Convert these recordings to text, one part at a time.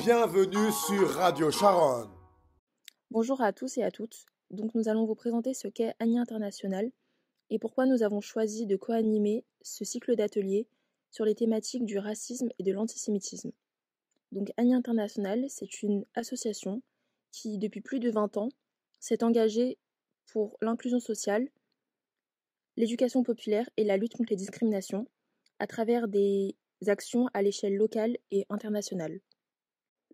Bienvenue sur Radio Charonne. Bonjour à tous et à toutes. Donc nous allons vous présenter ce qu'est ANI International et pourquoi nous avons choisi de co-animer ce cycle d'ateliers sur les thématiques du racisme et de l'antisémitisme. Donc ANI International, c'est une association qui, depuis plus de 20 ans, s'est engagée pour l'inclusion sociale, l'éducation populaire et la lutte contre les discriminations à travers des actions à l'échelle locale et internationale.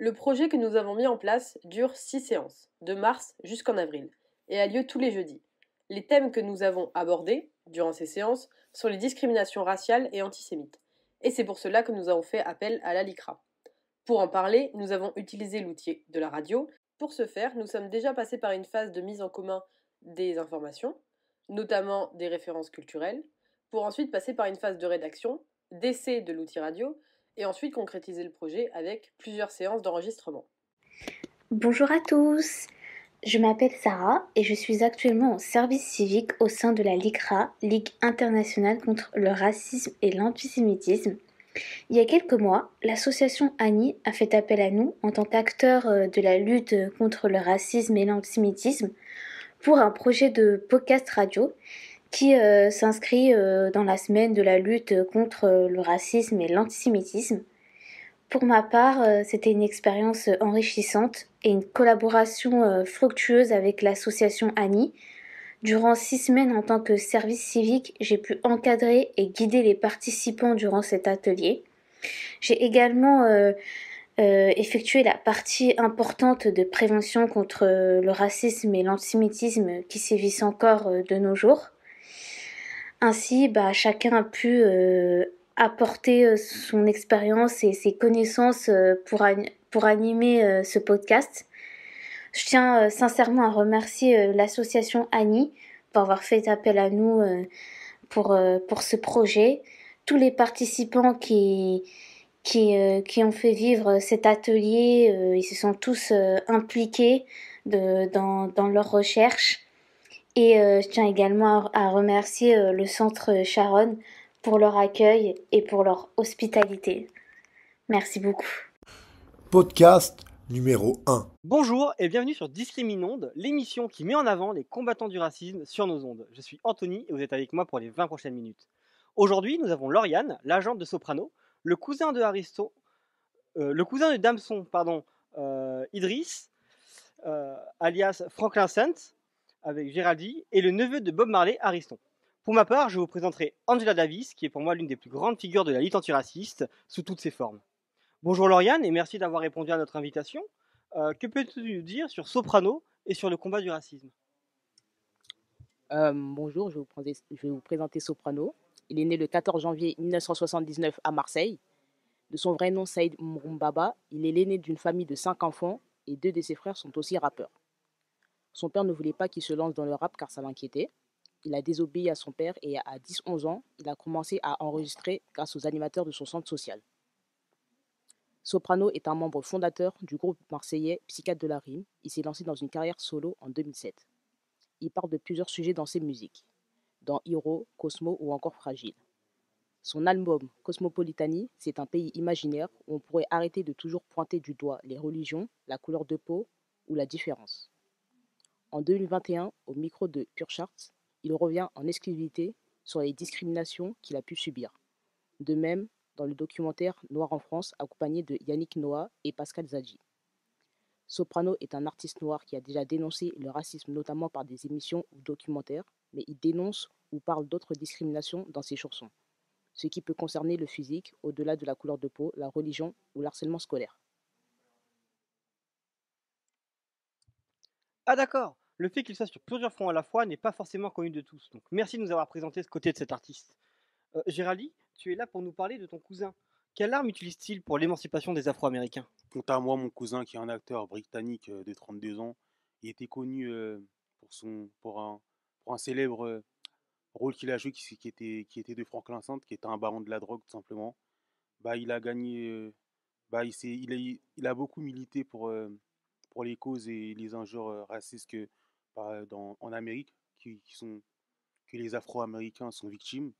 Le projet que nous avons mis en place dure 6 séances, de mars jusqu'en avril, et a lieu tous les jeudis. Les thèmes que nous avons abordés durant ces séances sont les discriminations raciales et antisémites, et c'est pour cela que nous avons fait appel à la LICRA. Pour en parler, nous avons utilisé l'outil de la radio. Pour ce faire, nous sommes déjà passés par une phase de mise en commun des informations, notamment des références culturelles, pour ensuite passer par une phase de rédaction, d'essai de l'outil radio, et ensuite concrétiser le projet avec plusieurs séances d'enregistrement. Bonjour à tous, je m'appelle Sarah et je suis actuellement en service civique au sein de la LICRA, Ligue internationale contre le racisme et l'antisémitisme. Il y a quelques mois, l'association ANI a fait appel à nous en tant qu'acteurs de la lutte contre le racisme et l'antisémitisme pour un projet de podcast radio qui s'inscrit dans la semaine de la lutte contre le racisme et l'antisémitisme. Pour ma part, c'était une expérience enrichissante et une collaboration fructueuse avec l'association ANI. Durant 6 semaines en tant que service civique, j'ai pu encadrer et guider les participants durant cet atelier. J'ai également effectué la partie importante de prévention contre le racisme et l'antisémitisme qui sévissent encore de nos jours. Ainsi, chacun a pu apporter son expérience et ses connaissances pour animer ce podcast. Je tiens sincèrement à remercier l'association ANI pour avoir fait appel à nous pour ce projet. Tous les participants qui ont fait vivre cet atelier, ils se sont tous impliqués dans leur recherche. Et je tiens également à remercier le Centre Charonne pour leur accueil et pour leur hospitalité. Merci beaucoup. Podcast numéro 1. Bonjour et bienvenue sur Discriminonde, l'émission qui met en avant les combattants du racisme sur nos ondes. Je suis Anthony et vous êtes avec moi pour les 20 prochaines minutes. Aujourd'hui, nous avons Lauriane, l'agente de Soprano, le cousin de Damson, Idriss, alias Franklin Saint, avec Géraldine, et le neveu de Bob Marley, Ariston. Pour ma part, je vous présenterai Angela Davis, qui est pour moi l'une des plus grandes figures de la lutte antiraciste, sous toutes ses formes. Bonjour Lauriane, et merci d'avoir répondu à notre invitation. Que peux-tu nous dire sur Soprano et sur le combat du racisme ? Bonjour, je vais vous présenter Soprano. Il est né le 14 janvier 1979 à Marseille. De son vrai nom, Saïd Moumbaba, il est l'aîné d'une famille de 5 enfants et 2 de ses frères sont aussi rappeurs. Son père ne voulait pas qu'il se lance dans le rap car ça l'inquiétait. Il a désobéi à son père et à 10-11 ans, il a commencé à enregistrer grâce aux animateurs de son centre social. Soprano est un membre fondateur du groupe marseillais Psychiatre de la Rime. Il s'est lancé dans une carrière solo en 2007. Il parle de plusieurs sujets dans ses musiques, dans Hiro, Cosmo ou encore Fragile. Son album Cosmopolitanie, c'est un pays imaginaire où on pourrait arrêter de toujours pointer du doigt les religions, la couleur de peau ou la différence. En 2021, au micro de Pure Charts, il revient en exclusivité sur les discriminations qu'il a pu subir. De même, dans le documentaire Noir en France, accompagné de Yannick Noah et Pascal Zadji. Soprano est un artiste noir qui a déjà dénoncé le racisme notamment par des émissions ou documentaires, mais il dénonce ou parle d'autres discriminations dans ses chansons, ce qui peut concerner le physique, au-delà de la couleur de peau, la religion ou l'harcèlement scolaire. Ah d'accord, le fait qu'il soit sur plusieurs fronts à la fois n'est pas forcément connu de tous, donc merci de nous avoir présenté ce côté de cet artiste. Géraldine, tu es là pour nous parler de ton cousin. Quelle arme utilise-t-il pour l'émancipation des Afro-Américains ? Quant à moi, mon cousin, qui est un acteur britannique de 32 ans, il était connu pour un célèbre rôle qu'il a joué qui était de Franklin Saint, qui était un baron de la drogue, tout simplement. Il a gagné, il a beaucoup milité pour les causes et les injures racistes en Amérique, que les Afro-Américains sont victimes.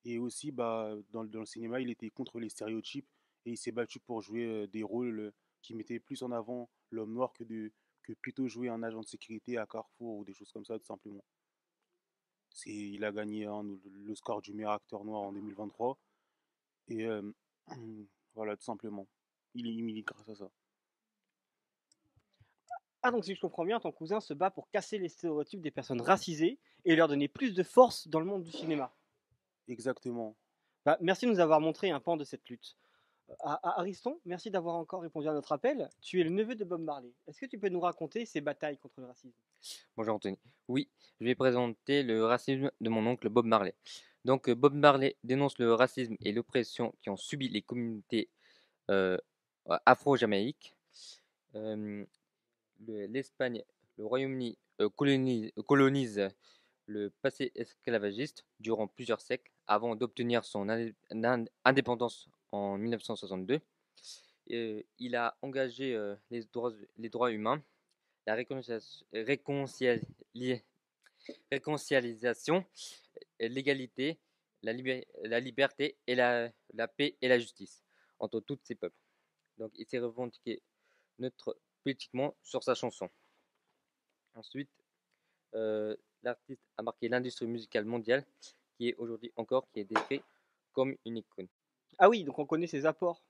Et aussi, dans le cinéma, il était contre les stéréotypes et il s'est battu pour jouer des rôles qui mettait plus en avant l'homme noir que plutôt jouer un agent de sécurité à Carrefour ou des choses comme ça, tout simplement. Il a gagné le score du meilleur acteur noir en 2023. Et voilà, tout simplement. Il milite grâce à ça. Ah, donc si je comprends bien, ton cousin se bat pour casser les stéréotypes des personnes racisées et leur donner plus de force dans le monde du cinéma. Exactement. Bah, merci de nous avoir montré un pan de cette lutte. Ariston, merci d'avoir encore répondu à notre appel. Tu es le neveu de Bob Marley. Est-ce que tu peux nous raconter ses batailles contre le racisme? Bonjour Anthony. Oui, je vais présenter le racisme de mon oncle Bob Marley. Donc Bob Marley dénonce le racisme et l'oppression qui ont subi les communautés euh, afro-jamaïques. L'Espagne, le Royaume-Uni colonise le passé esclavagiste durant plusieurs siècles avant d'obtenir son indépendance en 1962. Il a engagé les droits humains, la réconciliation, l'égalité, la liberté et la paix et la justice entre tous ces peuples. Donc il s'est revendiqué neutre politiquement sur sa chanson. Ensuite, l'artiste a marqué l'industrie musicale mondiale qui est aujourd'hui encore qui est décrit comme une icône. Ah oui, donc on connaît ses apports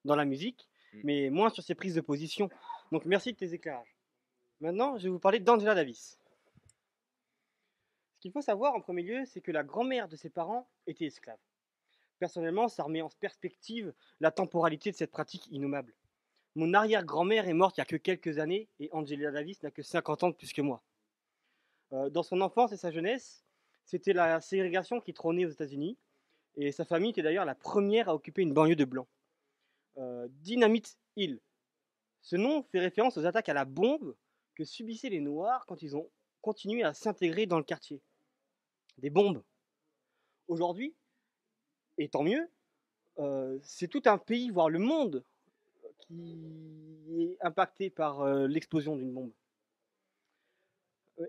dans la musique, mais moins sur ses prises de position. Donc merci de tes éclairages. Maintenant, je vais vous parler d'Angela Davis. Ce qu'il faut savoir en premier lieu, c'est que la grand-mère de ses parents était esclave. Personnellement, ça remet en perspective la temporalité de cette pratique innommable. Mon arrière-grand-mère est morte il y a que quelques années et Angela Davis n'a que 50 ans de plus que moi. Dans son enfance et sa jeunesse, c'était la ségrégation qui trônait aux États-Unis et sa famille était d'ailleurs la première à occuper une banlieue de blancs. Dynamite Hill. Ce nom fait référence aux attaques à la bombe que subissaient les Noirs quand ils ont continué à s'intégrer dans le quartier. Des bombes. Aujourd'hui, et tant mieux, c'est tout un pays, voire le monde, qui est impacté par l'explosion d'une bombe.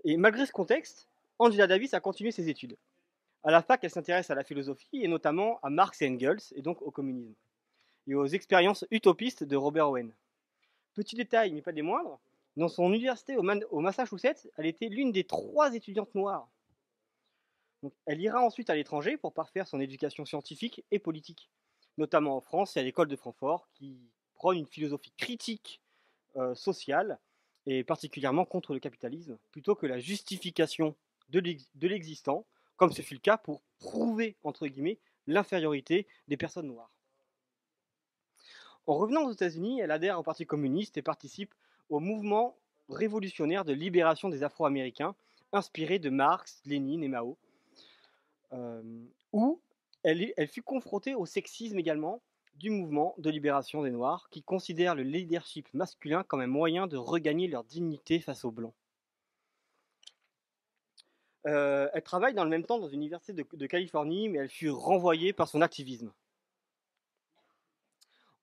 Et malgré ce contexte, Angela Davis a continué ses études. À la fac, elle s'intéresse à la philosophie et notamment à Marx et Engels, et donc au communisme, et aux expériences utopistes de Robert Owen. Petit détail, mais pas des moindres, dans son université au Massachusetts, elle était l'une des 3 étudiantes noires. Donc, elle ira ensuite à l'étranger pour parfaire son éducation scientifique et politique, notamment en France et à l'école de Francfort, qui prône une philosophie critique sociale, et particulièrement contre le capitalisme, plutôt que la justification de l'existant, comme ce fut le cas pour prouver, entre guillemets, l'infériorité des personnes noires. En revenant aux États-Unis, elle adhère au Parti communiste et participe au mouvement révolutionnaire de libération des Afro-Américains, inspiré de Marx, Lénine et Mao, où elle fut confrontée au sexisme également du mouvement de libération des Noirs, qui considère le leadership masculin comme un moyen de regagner leur dignité face aux Blancs. Elle travaille dans le même temps dans une université de Californie, mais elle fut renvoyée par son activisme.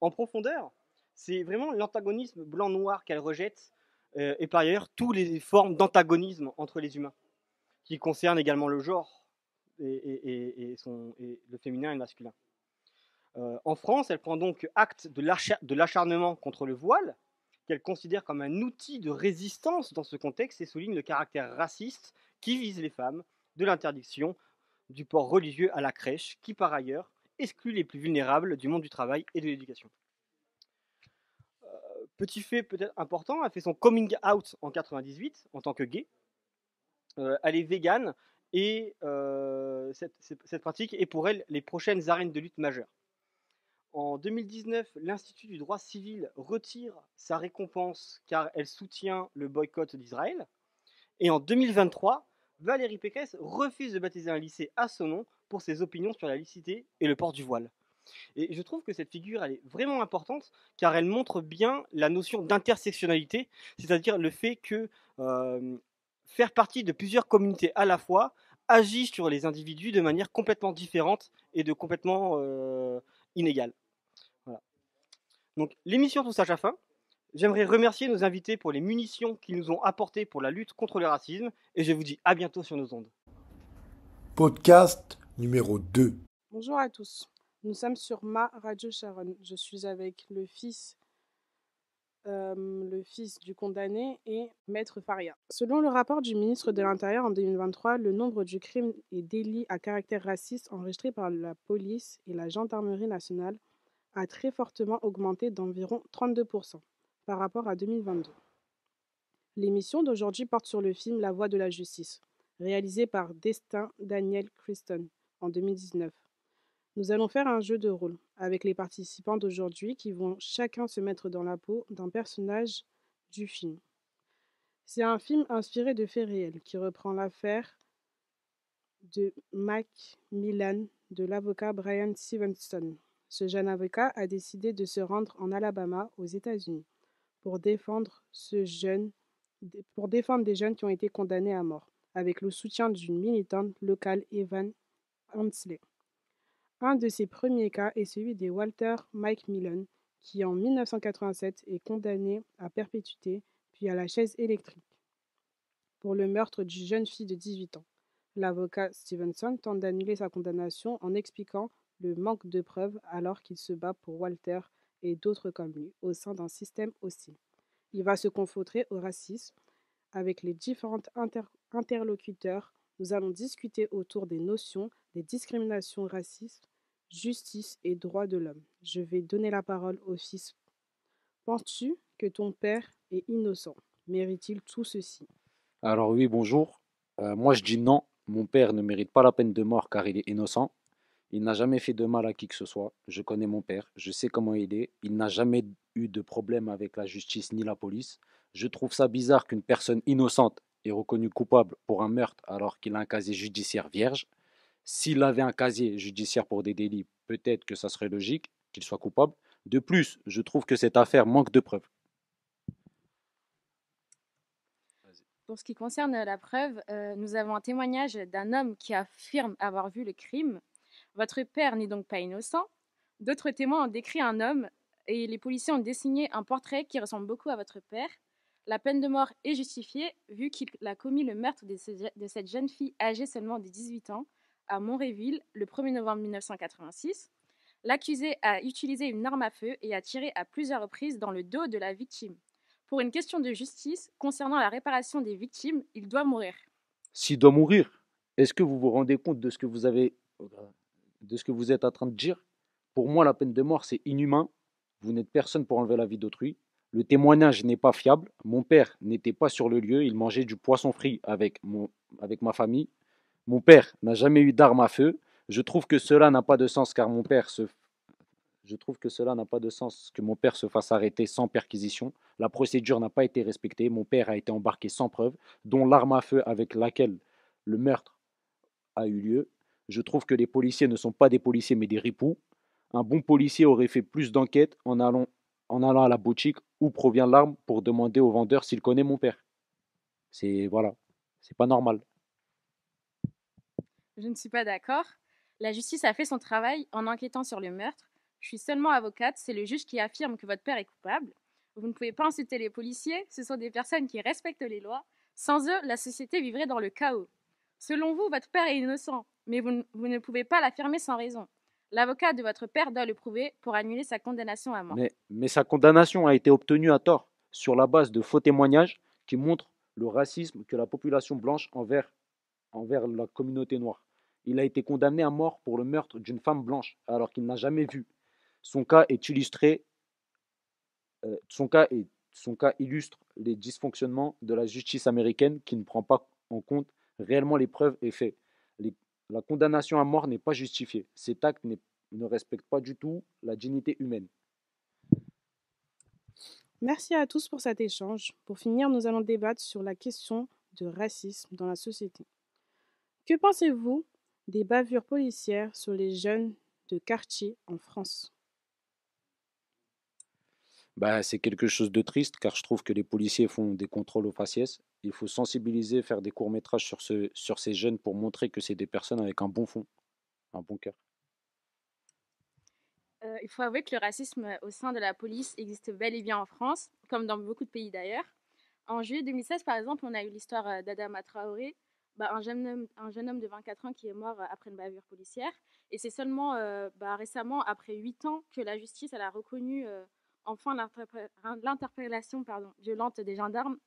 En profondeur, c'est vraiment l'antagonisme blanc-noir qu'elle rejette, et par ailleurs toutes les formes d'antagonisme entre les humains, qui concernent également le genre, et le féminin et le masculin. En France, elle prend donc acte de l'acharnement contre le voile, qu'elle considère comme un outil de résistance dans ce contexte et souligne le caractère raciste qui vise les femmes de l'interdiction du port religieux à la crèche, qui par ailleurs exclut les plus vulnérables du monde du travail et de l'éducation. Petit fait peut-être important, elle fait son coming out en 98 en tant que gay. Elle est végane et cette pratique est pour elle les prochaines arènes de lutte majeures. En 2019, l'Institut du droit civil retire sa récompense car elle soutient le boycott d'Israël. Et en 2023, Valérie Pécresse refuse de baptiser un lycée à son nom pour ses opinions sur la laïcité et le port du voile. Et je trouve que cette figure, elle est vraiment importante car elle montre bien la notion d'intersectionnalité, c'est-à-dire le fait que faire partie de plusieurs communautés à la fois agit sur les individus de manière complètement différente et de complètement inégale. Voilà. Donc l'émission touche à sa fin. J'aimerais remercier nos invités pour les munitions qu'ils nous ont apportées pour la lutte contre le racisme et je vous dis à bientôt sur nos ondes. Podcast numéro 2. Bonjour à tous. Nous sommes sur ma Radio Charonne. Je suis avec le fils le fils du condamné, et Maître Faria. Selon le rapport du ministre de l'Intérieur en 2023, le nombre de crimes et délits à caractère raciste enregistrés par la police et la gendarmerie nationale a très fortement augmenté d'environ 32% par rapport à 2022. L'émission d'aujourd'hui porte sur le film La Voix de la justice, réalisé par Destin Daniel Criston en 2019. Nous allons faire un jeu de rôle avec les participants d'aujourd'hui qui vont chacun se mettre dans la peau d'un personnage du film. C'est un film inspiré de faits réels qui reprend l'affaire de Macmillan de l'avocat Brian Stevenson. Ce jeune avocat a décidé de se rendre en Alabama, aux États-Unis, pour défendre des jeunes qui ont été condamnés à mort, avec le soutien d'une militante locale, Evan Hensley. Un de ses premiers cas est celui de Walter Macmillan, qui en 1987 est condamné à perpétuité puis à la chaise électrique pour le meurtre d'une jeune fille de 18 ans. L'avocat Stevenson tente d'annuler sa condamnation en expliquant le manque de preuves alors qu'il se bat pour Walter et d'autres comme lui au sein d'un système hostile. Il va se confronter au racisme avec les différents interlocuteurs. Nous allons discuter autour des notions des discriminations racistes, justice et droits de l'homme. Je vais donner la parole au fils. Penses-tu que ton père est innocent? Mérite-t-il tout ceci? Alors oui, bonjour. Moi je dis non, mon père ne mérite pas la peine de mort car il est innocent. Il n'a jamais fait de mal à qui que ce soit. Je connais mon père, je sais comment il est. Il n'a jamais eu de problème avec la justice ni la police. Je trouve ça bizarre qu'une personne innocente est reconnue coupable pour un meurtre alors qu'il a un casier judiciaire vierge. S'il avait un casier judiciaire pour des délits, peut-être que ça serait logique qu'il soit coupable. De plus, je trouve que cette affaire manque de preuves. Pour ce qui concerne la preuve, nous avons un témoignage d'un homme qui affirme avoir vu le crime. Votre père n'est donc pas innocent. D'autres témoins ont décrit un homme et les policiers ont dessiné un portrait qui ressemble beaucoup à votre père. La peine de mort est justifiée vu qu'il a commis le meurtre de cette jeune fille âgée seulement de 18 ans à Montéréville le 1er novembre 1986. L'accusé a utilisé une arme à feu et a tiré à plusieurs reprises dans le dos de la victime. Pour une question de justice concernant la réparation des victimes, il doit mourir. S'il doit mourir, est-ce que vous vous rendez compte de ce que vous êtes en train de dire? Pour moi, la peine de mort, c'est inhumain. Vous n'êtes personne pour enlever la vie d'autrui. Le témoignage n'est pas fiable. Mon père n'était pas sur le lieu. Il mangeait du poisson frit avec ma famille. Mon père n'a jamais eu d'arme à feu. Je trouve que cela n'a pas de sens car Je trouve que cela n'a pas de sens que mon père se fasse arrêter sans perquisition. La procédure n'a pas été respectée. Mon père a été embarqué sans preuve, dont l'arme à feu avec laquelle le meurtre a eu lieu. Je trouve que les policiers ne sont pas des policiers mais des ripoux. Un bon policier aurait fait plus d'enquêtes en allant à la boutique où provient l'arme pour demander au vendeur s'il connaît mon père. C'est pas normal. Je ne suis pas d'accord. La justice a fait son travail en enquêtant sur le meurtre. Je suis seulement avocate, c'est le juge qui affirme que votre père est coupable. Vous ne pouvez pas insulter les policiers, ce sont des personnes qui respectent les lois. Sans eux, la société vivrait dans le chaos. Selon vous, votre père est innocent, mais vous ne pouvez pas l'affirmer sans raison. L'avocat de votre père doit le prouver pour annuler sa condamnation à mort. Mais sa condamnation a été obtenue à tort, sur la base de faux témoignages qui montrent le racisme que la population blanche envers la communauté noire. Il a été condamné à mort pour le meurtre d'une femme blanche, alors qu'il n'a jamais vu. Son cas illustre les dysfonctionnements de la justice américaine qui ne prend pas en compte réellement les preuves et faits. La condamnation à mort n'est pas justifiée. Cet acte ne respecte pas du tout la dignité humaine. Merci à tous pour cet échange. Pour finir, nous allons débattre sur la question de racisme dans la société. Que pensez-vous des bavures policières sur les jeunes de quartier en France? C'est quelque chose de triste car je trouve que les policiers font des contrôles au faciès. Il faut sensibiliser, faire des courts-métrages sur ces jeunes pour montrer que c'est des personnes avec un bon fond, un bon cœur. Il faut avouer que le racisme au sein de la police existe bel et bien en France, comme dans beaucoup de pays d'ailleurs. En juillet 2016, par exemple, on a eu l'histoire d'Adama Traoré, un jeune homme de 24 ans qui est mort après une bavure policière. Et c'est seulement récemment, après 8 ans, que la justice elle a reconnu enfant l'interpellation violente des gendarmes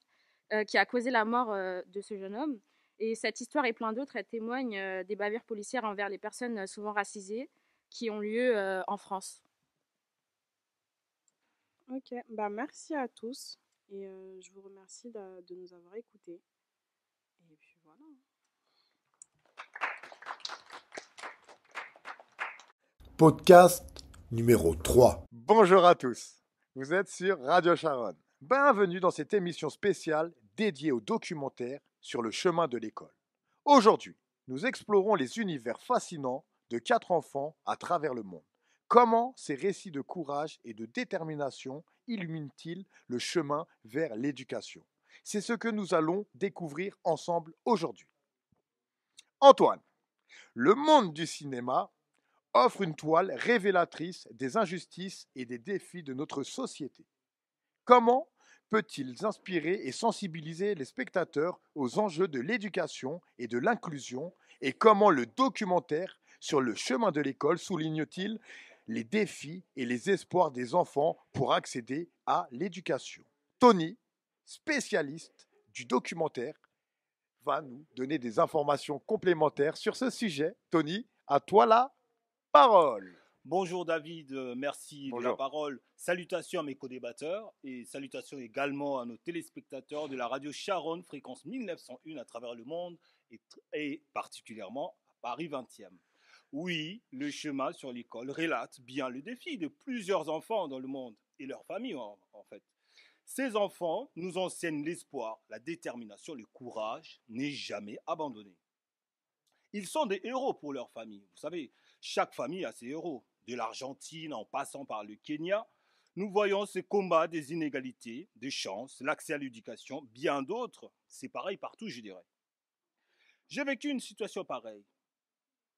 qui a causé la mort de ce jeune homme. Et cette histoire et plein d'autres, elles témoignent des bavures policières envers les personnes souvent racisées qui ont lieu en France. Ok, bah merci à tous et je vous remercie de nous avoir écoutés. Et puis voilà. Podcast numéro 3. Bonjour à tous, vous êtes sur Radio Charonne. Bienvenue dans cette émission spéciale dédiée aux documentaires sur le chemin de l'école. Aujourd'hui, nous explorons les univers fascinants de 4 enfants à travers le monde. Comment ces récits de courage et de détermination illuminent-ils le chemin vers l'éducation? C'est ce que nous allons découvrir ensemble aujourd'hui. Antoine, le monde du cinéma offre une toile révélatrice des injustices et des défis de notre société. Comment peut-il inspirer et sensibiliser les spectateurs aux enjeux de l'éducation et de l'inclusion, et comment le documentaire sur le chemin de l'école souligne-t-il les défis et les espoirs des enfants pour accéder à l'éducation? Tony, spécialiste du documentaire, va nous donner des informations complémentaires sur ce sujet. Tony, à toi la parole. Bonjour David, merci Bonjour. de la parole. Salutations à mes co-débatteurs et salutations également à nos téléspectateurs de la radio Charonne, fréquence 1901 à travers le monde et particulièrement à Paris 20e. Oui, le chemin sur l'école relate bien le défi de plusieurs enfants dans le monde et leurs familles en fait. Ces enfants nous enseignent l'espoir, la détermination, le courage, n'est jamais abandonné. Ils sont des héros pour leur famille. Vous savez, chaque famille a ses héros. De l'Argentine en passant par le Kenya, nous voyons ce combat des inégalités, des chances, l'accès à l'éducation, bien d'autres. C'est pareil partout, je dirais. J'ai vécu une situation pareille.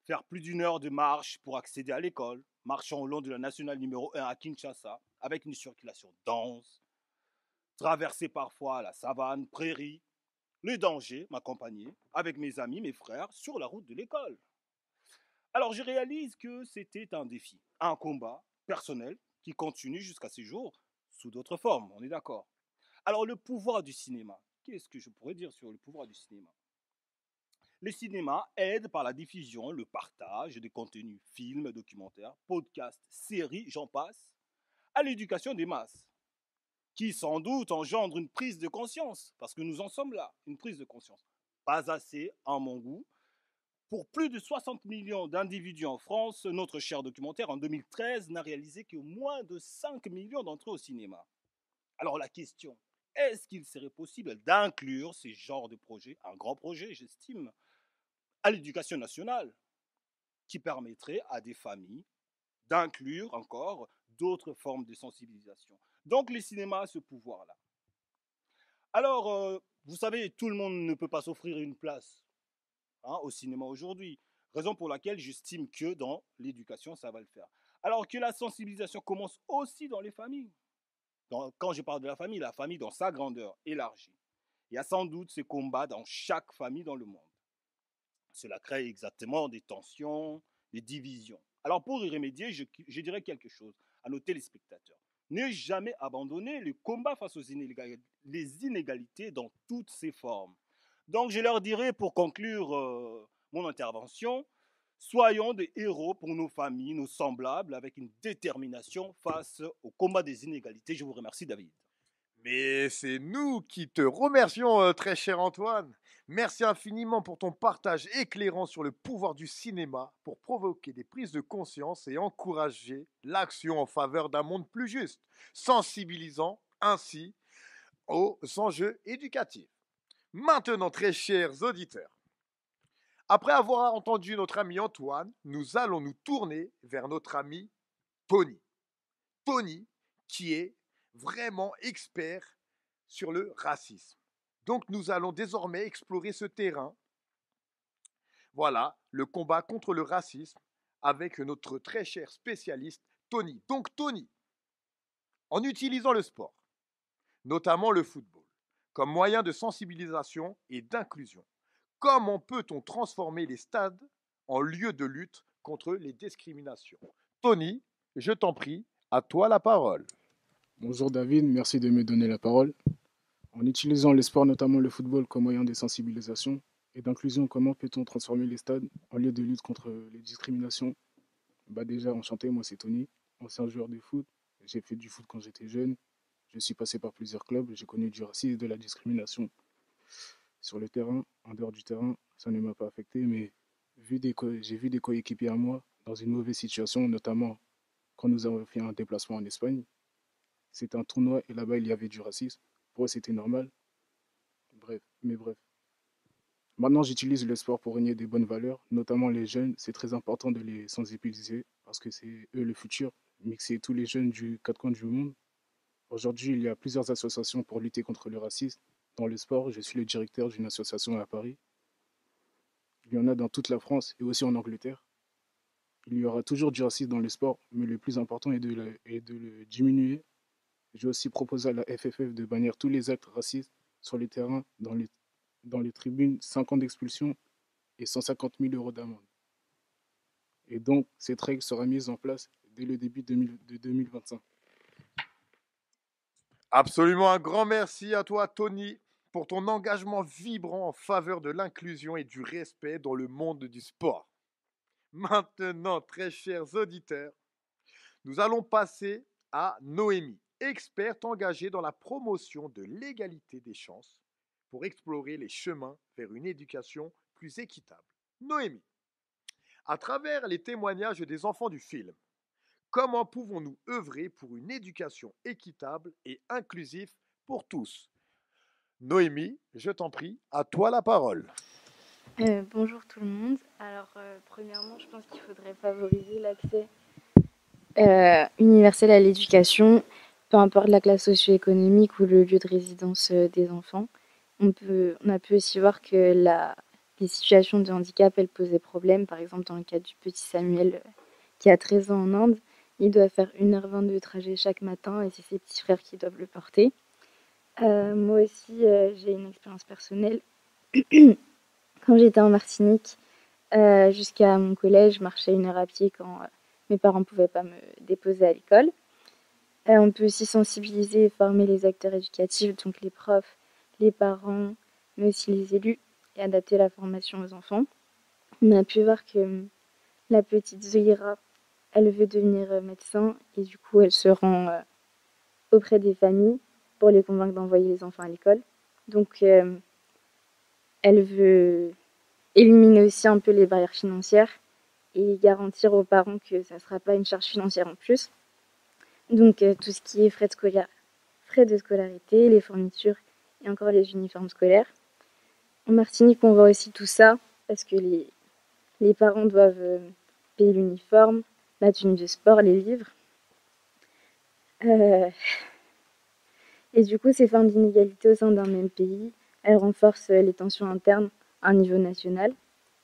Faire plus d'1 heure de marche pour accéder à l'école, marchant au long de la nationale numéro 1 à Kinshasa, avec une circulation dense, traverser parfois la savane, prairie. Le danger m'accompagnait avec mes amis, mes frères, sur la route de l'école. Alors je réalise que c'était un défi, un combat personnel qui continue jusqu'à ce jour sous d'autres formes, on est d'accord. Alors le pouvoir du cinéma, qu'est-ce que je pourrais dire sur le pouvoir du cinéma? Le cinéma aide par la diffusion, le partage des contenus, films, documentaires, podcasts, séries, j'en passe, à l'éducation des masses, qui sans doute engendre une prise de conscience, parce que nous en sommes là, une prise de conscience. Pas assez, à mon goût. Pour plus de 60 millions d'individus en France, notre cher documentaire en 2013 n'a réalisé que moins de 5 millions d'entrées au cinéma. Alors la question, est-ce qu'il serait possible d'inclure ces genres de projets, un grand projet j'estime, à l'éducation nationale, qui permettrait à des familles d'inclure encore d'autres formes de sensibilisation? Donc le cinéma a ce pouvoir-là. Alors, vous savez, tout le monde ne peut pas s'offrir une place au cinéma aujourd'hui. Raison pour laquelle j'estime que dans l'éducation, ça va le faire. Alors que la sensibilisation commence aussi dans les familles. Quand je parle de la famille dans sa grandeur élargie. Il y a sans doute ces combats dans chaque famille dans le monde. Cela crée exactement des tensions, des divisions. Alors pour y remédier, je dirais quelque chose à nos téléspectateurs. Ne jamais abandonner le combat face aux inégalités dans toutes ses formes. Donc je leur dirai pour conclure mon intervention, soyons des héros pour nos familles, nos semblables, avec une détermination face au combat des inégalités. Je vous remercie David. Mais c'est nous qui te remercions, très cher Antoine. Merci infiniment pour ton partage éclairant sur le pouvoir du cinéma pour provoquer des prises de conscience et encourager l'action en faveur d'un monde plus juste, sensibilisant ainsi aux enjeux éducatifs. Maintenant, très chers auditeurs, après avoir entendu notre ami Antoine, nous allons nous tourner vers notre ami Tony. Tony, qui est vraiment expert sur le racisme. Donc nous allons désormais explorer ce terrain. Voilà, le combat contre le racisme avec notre très cher spécialiste Tony. Donc Tony, en utilisant le sport, notamment le football, comme moyen de sensibilisation et d'inclusion, comment peut-on transformer les stades en lieu de lutte contre les discriminations? Tony, je t'en prie, à toi la parole. Bonjour David, merci de me donner la parole. En utilisant les sports, notamment le football, comme moyen de sensibilisation et d'inclusion, comment peut-on transformer les stades en lieu de lutte contre les discriminations? Déjà, enchanté, moi c'est Tony, ancien joueur de foot. J'ai fait du foot quand j'étais jeune. Je suis passé par plusieurs clubs. J'ai connu du racisme et de la discrimination sur le terrain, en dehors du terrain. Ça ne m'a pas affecté, mais j'ai vu des coéquipiers à moi dans une mauvaise situation, notamment quand nous avons fait un déplacement en Espagne. C'était un tournoi et là-bas, il y avait du racisme. Pour eux, c'était normal. Bref. Maintenant, j'utilise le sport pour régner des bonnes valeurs, notamment les jeunes. C'est très important de les sensibiliser parce que c'est eux le futur. Mixer tous les jeunes du quatre coins du monde. Aujourd'hui, il y a plusieurs associations pour lutter contre le racisme. Dans le sport, je suis le directeur d'une association à Paris. Il y en a dans toute la France et aussi en Angleterre. Il y aura toujours du racisme dans le sport, mais le plus important est de le diminuer. J'ai aussi proposé à la FFF de bannir tous les actes racistes sur les terrains, dans les tribunes, 5 ans d'expulsion et 150 000 euros d'amende. Et donc, cette règle sera mise en place dès le début de 2025. Absolument, un grand merci à toi, Tony, pour ton engagement vibrant en faveur de l'inclusion et du respect dans le monde du sport. Maintenant, très chers auditeurs, nous allons passer à Noémie, experte engagée dans la promotion de l'égalité des chances pour explorer les chemins vers une éducation plus équitable. Noémie, à travers les témoignages des enfants du film, comment pouvons-nous œuvrer pour une éducation équitable et inclusive pour tous? Noémie, je t'en prie, à toi la parole. Bonjour tout le monde. Alors, premièrement, je pense qu'il faudrait favoriser l'accès universel à l'éducation, peu importe la classe socio-économique ou le lieu de résidence des enfants. On a pu aussi voir que les situations de handicap, elles posaient problème. Par exemple, dans le cas du petit Samuel qui a 13 ans en Inde, il doit faire 1h20 de trajet chaque matin et c'est ses petits frères qui doivent le porter. Moi aussi, j'ai une expérience personnelle. Quand j'étais en Martinique, jusqu'à mon collège, je marchais 1 heure à pied quand mes parents ne pouvaient pas me déposer à l'école. On peut aussi sensibiliser et former les acteurs éducatifs, donc les profs, les parents, mais aussi les élus, et adapter la formation aux enfants. On a pu voir que la petite Zoïra, elle veut devenir médecin et du coup, elle se rend auprès des familles pour les convaincre d'envoyer les enfants à l'école. Donc, elle veut éliminer aussi un peu les barrières financières et garantir aux parents que ça ne sera pas une charge financière en plus. Donc tout ce qui est frais de scolarité, les fournitures et encore les uniformes scolaires. En Martinique, on voit aussi tout ça parce que les parents doivent payer l'uniforme, la tenue de sport, les livres. Et du coup, ces formes d'inégalité au sein d'un même pays, elles renforcent les tensions internes à un niveau national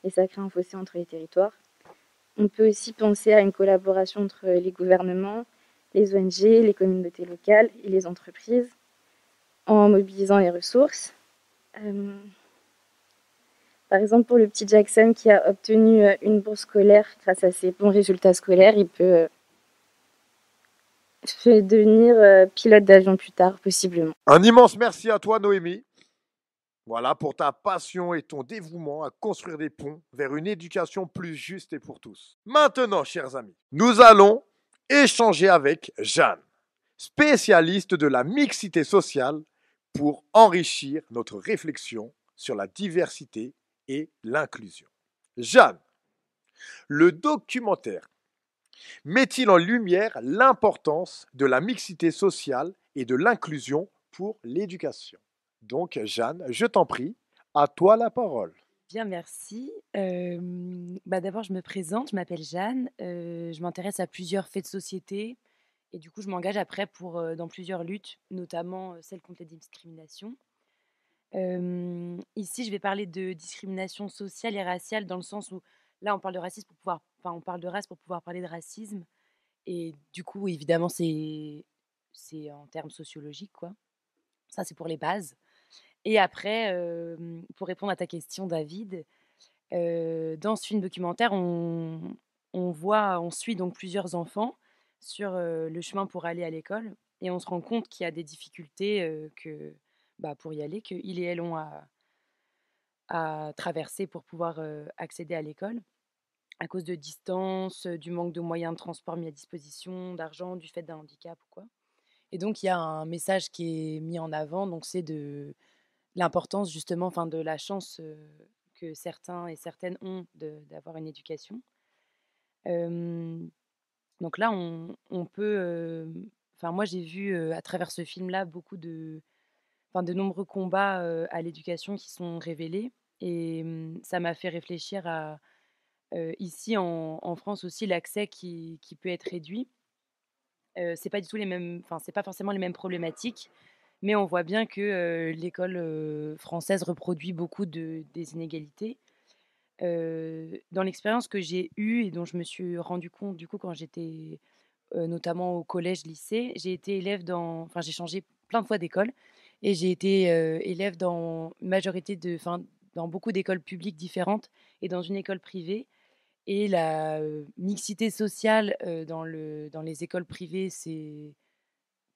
et ça crée un fossé entre les territoires. On peut aussi penser à une collaboration entre les gouvernements, les ONG, les communautés locales et les entreprises en mobilisant les ressources. Par exemple, pour le petit Jackson qui a obtenu une bourse scolaire grâce à ses bons résultats scolaires, il peut devenir pilote d'avion plus tard, possiblement. Un immense merci à toi, Noémie. Voilà, pour ta passion et ton dévouement à construire des ponts vers une éducation plus juste et pour tous. Maintenant, chers amis, nous allons échanger avec Jeanne, spécialiste de la mixité sociale, pour enrichir notre réflexion sur la diversité et l'inclusion. Jeanne, le documentaire met-il en lumière l'importance de la mixité sociale et de l'inclusion pour l'éducation? Donc, Jeanne, je t'en prie, à toi la parole. Bien, merci. D'abord, je me présente, je m'appelle Jeanne, je m'intéresse à plusieurs faits de société et du coup, je m'engage après dans plusieurs luttes, notamment celle contre les discriminations. Ici, je vais parler de discrimination sociale et raciale dans le sens où là, on parle de racisme on parle de race pour pouvoir parler de racisme et du coup, évidemment, c'est en termes sociologiques, quoi. Ça, c'est pour les bases. Et après, pour répondre à ta question, David, dans ce film documentaire, on suit donc plusieurs enfants sur le chemin pour aller à l'école. et on se rend compte qu'il y a des difficultés pour y aller, qu'ils et elles ont à traverser pour pouvoir accéder à l'école, à cause de distance, du manque de moyens de transport mis à disposition, d'argent, du fait d'un handicap ou quoi. Et donc, il y a un message qui est mis en avant, donc c'est de l'importance justement, enfin de la chance que certains et certaines ont d'avoir une éducation. Donc là, on peut... Enfin, moi, j'ai vu à travers ce film-là beaucoup de nombreux combats à l'éducation qui sont révélés. Et ça m'a fait réfléchir à, ici en France aussi, l'accès qui peut être réduit. C'est pas du tout les mêmes, enfin, c'est pas forcément les mêmes problématiques, mais on voit bien que l'école française reproduit beaucoup des inégalités. Dans l'expérience que j'ai eue et dont je me suis rendu compte du coup quand j'étais notamment au collège, lycée, j'ai été élève enfin j'ai changé plein de fois d'école et j'ai été élève dans dans beaucoup d'écoles publiques différentes et dans une école privée. Et la mixité sociale dans les écoles privées, ça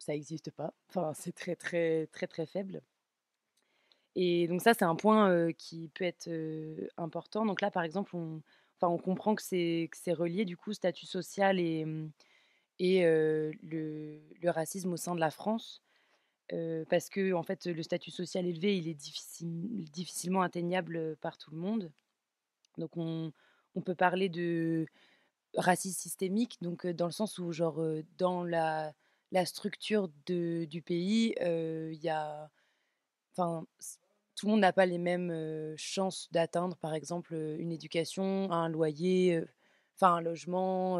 n'existe pas. Enfin, c'est très, très, très, très faible. Et donc ça, c'est un point qui peut être important. Donc là, par exemple, on comprend que c'est relié, du coup, statut social et le racisme au sein de la France. Parce que, en fait, le statut social élevé, il est difficilement atteignable par tout le monde. Donc on peut parler de racisme systémique, donc dans le sens où, genre, dans la structure du pays, il y a... Enfin, tout le monde n'a pas les mêmes chances d'atteindre, par exemple, une éducation, un loyer, un logement,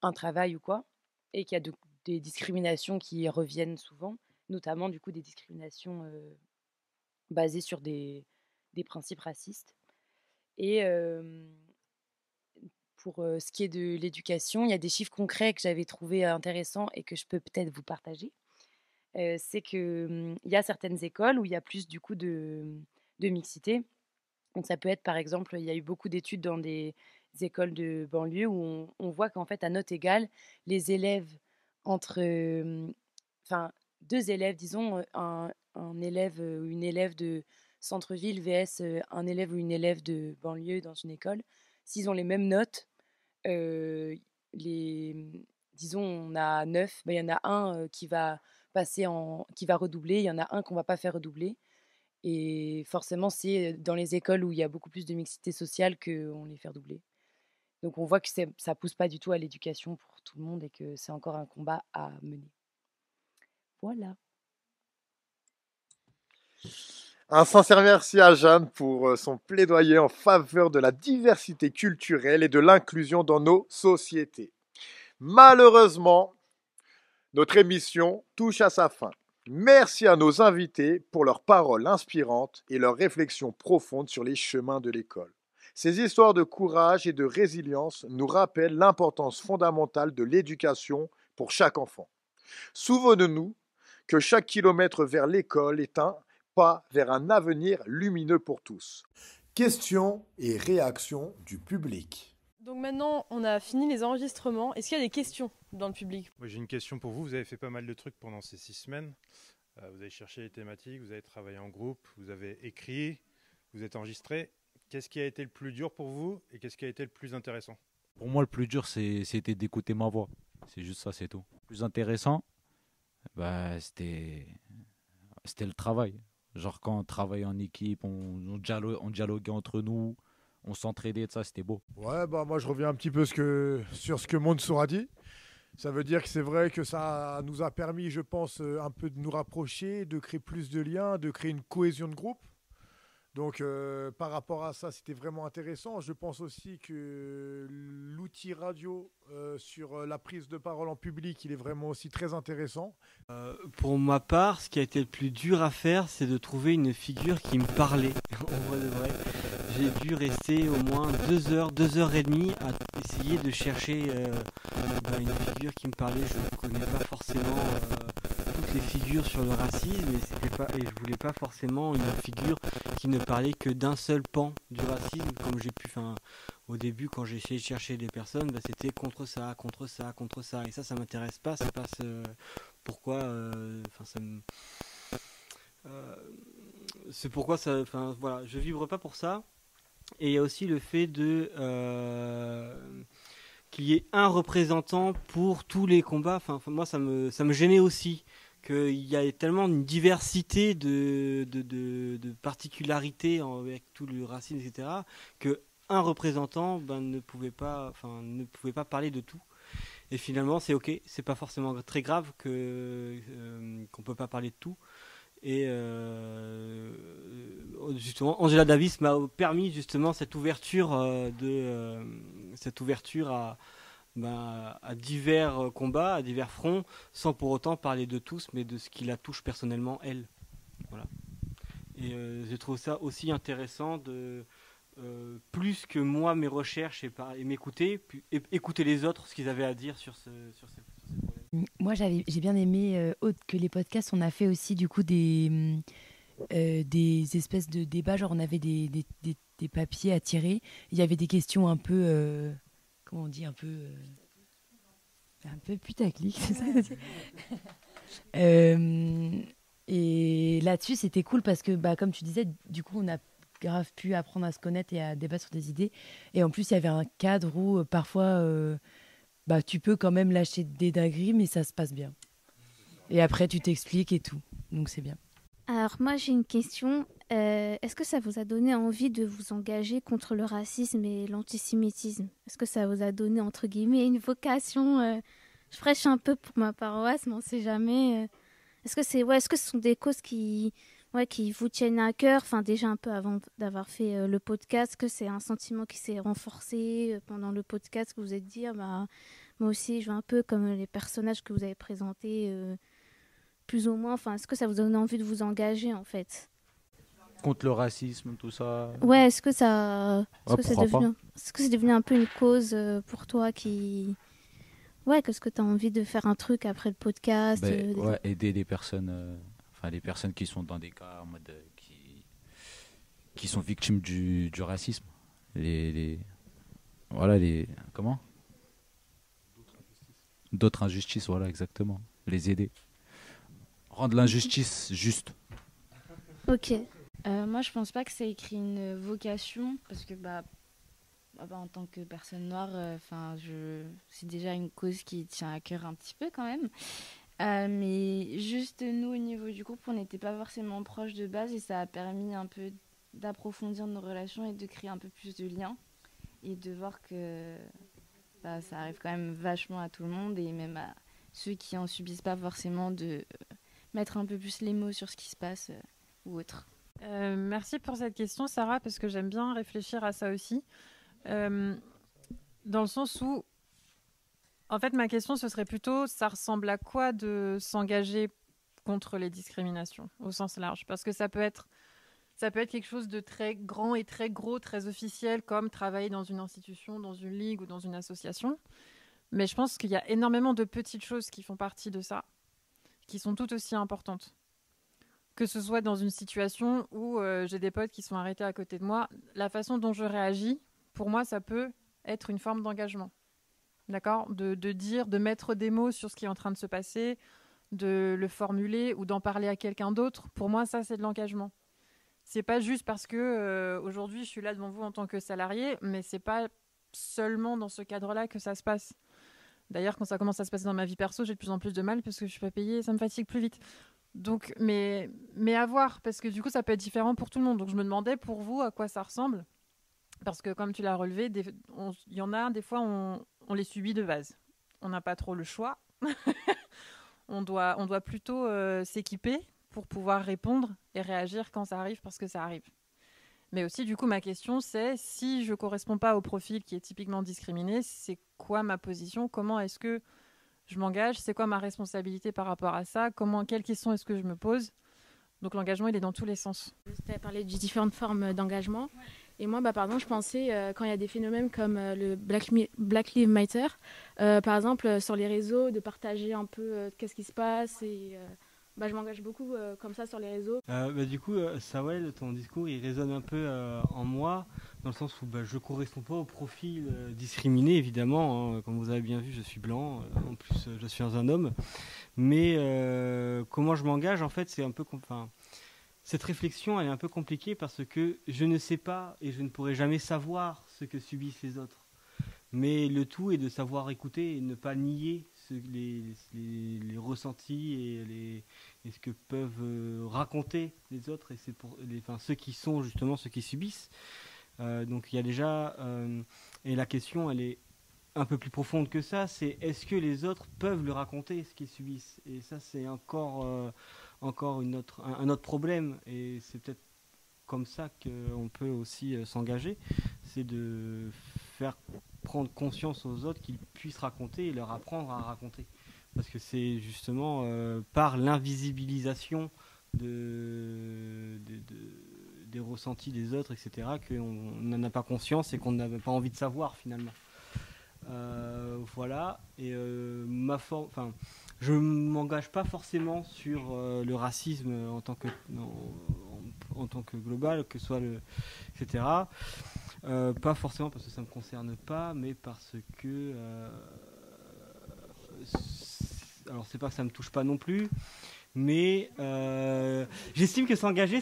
un travail ou quoi. Et qu'il y a des discriminations qui reviennent souvent, notamment, du coup, des discriminations basées sur des principes racistes. Et pour ce qui est de l'éducation, il y a des chiffres concrets que j'avais trouvés intéressants et que je peux peut-être vous partager. C'est qu'il y a certaines écoles où il y a plus du coup de mixité. Donc ça peut être, par exemple, il y a eu beaucoup d'études dans des écoles de banlieue où on voit qu'en fait, à note égale, les élèves entre... deux élèves, disons, un élève ou une élève de centre-ville vs un élève ou une élève de banlieue dans une école, s'ils ont les mêmes notes, disons on a 9, il y en a un qui va redoubler, il y en a un qu'on va pas faire redoubler. Et forcément, c'est dans les écoles où il y a beaucoup plus de mixité sociale qu'on les fait redoubler. Donc on voit que ça pousse pas du tout à l'éducation pour tout le monde et que c'est encore un combat à mener. Voilà. Un sincère merci à Jeanne pour son plaidoyer en faveur de la diversité culturelle et de l'inclusion dans nos sociétés. Malheureusement, notre émission touche à sa fin. Merci à nos invités pour leurs paroles inspirantes et leurs réflexions profondes sur les chemins de l'école. Ces histoires de courage et de résilience nous rappellent l'importance fondamentale de l'éducation pour chaque enfant. Souvenons-nous que chaque kilomètre vers l'école est un pas vers un avenir lumineux pour tous. Questions et réactions du public. Donc maintenant, on a fini les enregistrements. Est-ce qu'il y a des questions dans le public ? Oui, j'ai une question pour vous. Vous avez fait pas mal de trucs pendant ces 6 semaines. Vous avez cherché les thématiques, vous avez travaillé en groupe, vous avez écrit, vous êtes enregistré. Qu'est-ce qui a été le plus dur pour vous et qu'est-ce qui a été le plus intéressant ? Pour moi, le plus dur, c'était d'écouter ma voix. C'est juste ça, c'est tout. Le plus intéressant, c'était le travail. Genre quand on travaillait en équipe, on dialoguait entre nous, on s'entraidait, ça c'était beau. Ouais, moi je reviens un petit peu sur ce que Mansour a dit. Ça veut dire que c'est vrai que ça nous a permis, je pense, un peu de nous rapprocher, de créer plus de liens, de créer une cohésion de groupe. Donc par rapport à ça, c'était vraiment intéressant. Je pense aussi que l'outil radio sur la prise de parole en public, il est vraiment aussi très intéressant. Pour ma part, ce qui a été le plus dur à faire, c'est de trouver une figure qui me parlait. En vrai de vrai, j'ai dû rester au moins 2 heures, 2 heures et demie à essayer de chercher une figure qui me parlait. Je ne connais pas forcément toutes les figures sur le racisme et je voulais pas forcément une figure qui ne parlait que d'un seul pan du racisme, comme j'ai pu au début, quand j'ai essayé de chercher des personnes, bah, c'était contre ça, contre ça, contre ça. Et ça m'intéresse pas. Ça passe. Pourquoi c'est pourquoi ça. Enfin, voilà, je vibre pas pour ça. Et il y a aussi le fait de qu'il y ait un représentant pour tous les combats. Enfin, moi, ça me gênait aussi qu'il y a tellement une diversité de particularités avec tout le racisme, etc., que un représentant ne pouvait pas parler de tout. Et finalement, c'est ok, c'est pas forcément très grave qu'on peut pas parler de tout. Et justement, Angela Davis m'a permis justement cette ouverture à divers combats, à divers fronts, sans pour autant parler de tous, mais de ce qui la touche personnellement, elle. Voilà. Et je trouve ça aussi intéressant de plus que moi mes recherches et m'écouter, écouter les autres, ce qu'ils avaient à dire sur ces problèmes. Moi, j'ai bien aimé, autre que les podcasts, on a fait aussi du coup des espèces de débats, genre on avait des papiers à tirer, il y avait des questions un peu, comment on dit, un peu putaclic, c'est ça que tu dis. Et là-dessus, c'était cool parce que, comme tu disais, du coup, on a grave pu apprendre à se connaître et à débattre sur des idées. Et en plus, il y avait un cadre où parfois, tu peux quand même lâcher des dingueries, mais ça se passe bien. Et après, tu t'expliques et tout. Donc, c'est bien. Alors, moi, j'ai une question. Est-ce que ça vous a donné envie de vous engager contre le racisme et l'antisémitisme? Est-ce que ça vous a donné, entre guillemets, une vocation Je prêche un peu pour ma paroisse, mais on ne sait jamais. Est-ce que ce sont des causes qui vous tiennent à cœur? Enfin, déjà un peu avant d'avoir fait le podcast, que c'est un sentiment qui s'est renforcé pendant le podcast, que vous êtes dit, moi aussi, je veux un peu comme les personnages que vous avez présentés, plus ou moins. Enfin, est-ce que ça vous donne envie de vous engager, en fait? Contre le racisme, tout ça. Ouais, est-ce que c'est devenu un peu une cause pour toi qui... Ouais, qu'est-ce que tu as envie de faire un truc après le podcast aider les personnes, les personnes qui sont dans des cas en mode qui sont victimes du racisme. Comment d'autres injustices, voilà, exactement. Les aider. Rendre l'injustice juste. Ok. Moi, je pense pas que ça écrit une vocation, parce que en tant que personne noire, c'est déjà une cause qui tient à cœur un petit peu quand même. Mais juste nous, au niveau du groupe, on n'était pas forcément proches de base et ça a permis un peu d'approfondir nos relations et de créer un peu plus de liens et de voir que ça arrive quand même vachement à tout le monde et même à ceux qui en subissent pas forcément, de mettre un peu plus les mots sur ce qui se passe ou autre. Merci pour cette question, Sarah, parce que j'aime bien réfléchir à ça aussi. Dans le sens où, en fait, ma question, ce serait plutôt, ça ressemble à quoi de s'engager contre les discriminations, au sens large? Parce que ça peut être quelque chose de très grand et très gros, très officiel, comme travailler dans une institution, dans une ligue ou dans une association. Mais je pense qu'il y a énormément de petites choses qui font partie de ça, qui sont tout aussi importantes. Que ce soit dans une situation où j'ai des potes qui sont arrêtés à côté de moi, la façon dont je réagis, pour moi, ça peut être une forme d'engagement. D'accord ? De dire, de mettre des mots sur ce qui est en train de se passer, de le formuler ou d'en parler à quelqu'un d'autre. Pour moi, ça, c'est de l'engagement. C'est pas juste parce que aujourd'hui, je suis là devant vous en tant que salarié, mais c'est pas seulement dans ce cadre-là que ça se passe. D'ailleurs, quand ça commence à se passer dans ma vie perso, j'ai de plus en plus de mal parce que je suis pas payée et ça me fatigue plus vite. Donc, mais à voir, parce que du coup, ça peut être différent pour tout le monde. Donc, je me demandais pour vous à quoi ça ressemble. Parce que comme tu l'as relevé, il y en a, des fois, on les subit de base. On n'a pas trop le choix. on doit plutôt s'équiper pour pouvoir répondre et réagir quand ça arrive, parce que ça arrive. Mais aussi, du coup, ma question, c'est si je ne corresponds pas au profil qui est typiquement discriminé, c'est quoi ma position? Comment est-ce que je m'engage? C'est quoi ma responsabilité par rapport à ça? Quelles questions est-ce que je me pose? Donc l'engagement, il est dans tous les sens. Tu as parlé de différentes formes d'engagement. Ouais. Et moi, par exemple, je pensais, quand il y a des phénomènes comme le Black Lives Matter, par exemple, sur les réseaux, de partager un peu qu'est-ce qui se passe. Et je m'engage beaucoup comme ça sur les réseaux. Du coup, Sawel, ton discours, il résonne un peu en moi, dans le sens où je ne corresponds pas au profil discriminé, évidemment. Hein. Comme vous avez bien vu, je suis blanc, en plus je suis un homme. Mais comment je m'engage, en fait, c'est un peu... cette réflexion, elle est un peu compliquée parce que je ne sais pas et je ne pourrai jamais savoir ce que subissent les autres. Mais le tout est de savoir écouter et ne pas nier les ressentis et ce que peuvent raconter les autres. Et c'est pour ceux qui sont justement ceux qui subissent. Donc il y a déjà... et la question, elle est un peu plus profonde que ça. C'est est-ce que les autres peuvent le raconter, ce qu'ils subissent? Et ça, c'est encore un autre problème. Et c'est peut-être comme ça qu'on peut aussi s'engager. C'est de faire prendre conscience aux autres qu'ils puissent raconter et leur apprendre à raconter. Parce que c'est justement par l'invisibilisation des ressentis des autres, etc., qu'on n'en a pas conscience et qu'on n'a pas envie de savoir finalement. Voilà. Et je ne m'engage pas forcément sur le racisme en tant que global, que soit etc. Pas forcément parce que ça ne me concerne pas, mais parce que... alors c'est pas que ça ne me touche pas non plus, mais j'estime que s'engager,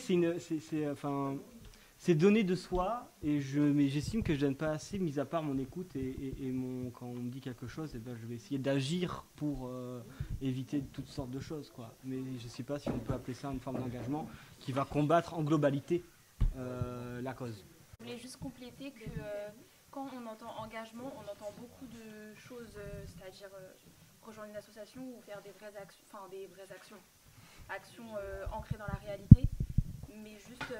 c'est donner de soi, mais j'estime que je donne pas assez, mis à part mon écoute et quand on me dit quelque chose, je vais essayer d'agir pour éviter toutes sortes de choses, quoi. Mais je sais pas si on peut appeler ça une forme d'engagement qui va combattre en globalité la cause. Je voulais juste compléter que quand on entend engagement, on entend beaucoup de choses, c'est-à-dire rejoindre une association ou faire des vraies actions, actions ancrées dans la réalité. Mais juste